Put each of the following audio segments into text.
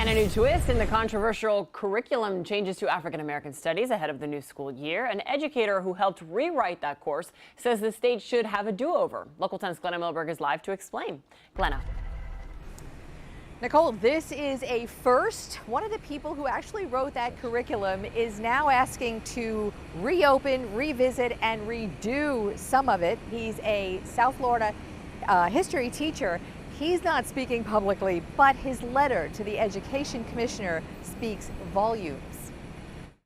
And a new twist in the controversial curriculum changes to African American studies ahead of the new school year. An educator who helped rewrite that course says the state should have a do-over. Local 10's Glenna Milberg is live to explain. Glenna. Nicole, this is a first. One of the people who actually wrote that curriculum is now asking to reopen, revisit, and redo some of it. He's a South Florida history teacher. He's not speaking publicly, but his letter to the education commissioner speaks volumes.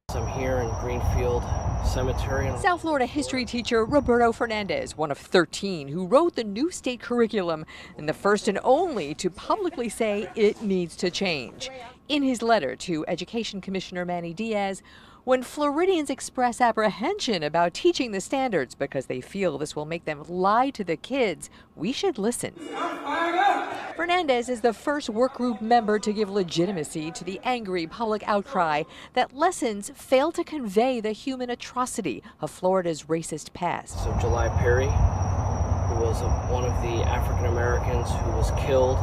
I'm here in Greenfield Cemetery. South Florida history teacher Roberto Fernandez, one of 13 who wrote the new state curriculum and the first and only to publicly say it needs to change. In his letter to Education Commissioner Manny Diaz, when Floridians express apprehension about teaching the standards because they feel this will make them lie to the kids, we should listen. Fernandez is the first workgroup member to give legitimacy to the angry public outcry that lessons fail to convey the human atrocity of Florida's racist past. So July Perry, who was one of the African Americans who was killed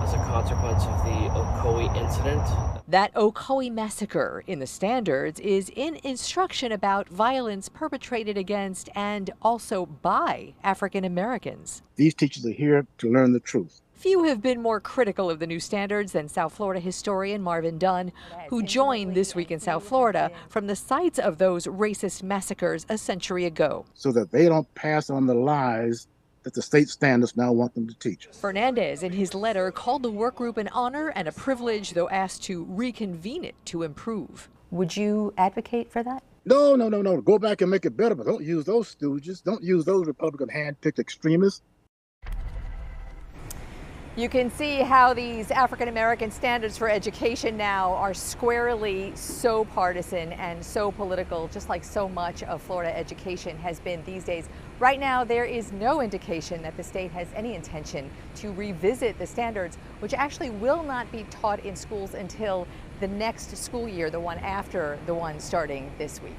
as a consequence of the Ocoee incident. That Ocoee massacre in the standards is in instruction about violence perpetrated against and also by African Americans. These teachers are here to learn the truth. Few have been more critical of the new standards than South Florida historian Marvin Dunn, who joined This Week in South Florida from the sites of those racist massacres a century ago. So that they don't pass on the lies that the state standards now want them to teach. Fernandez, in his letter, called the workgroup an honor and a privilege, though asked to reconvene it to improve. Would you advocate for that? No. Go back and make it better, but don't use those stooges. Don't use those Republican hand-picked extremists. You can see how these African American standards for education now are squarely so partisan and so political, just like so much of Florida education has been these days. Right now, there is no indication that the state has any intention to revisit the standards, which actually will not be taught in schools until the next school year, the one after the one starting this week.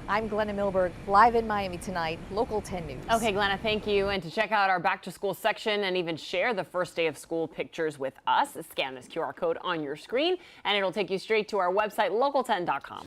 I'm Glenna Milberg, live in Miami tonight, Local 10 News. Okay, Glenna, thank you. And to check out our back to school section and even share the first day of school pictures with us, scan this QR code on your screen and it'll take you straight to our website, local10.com.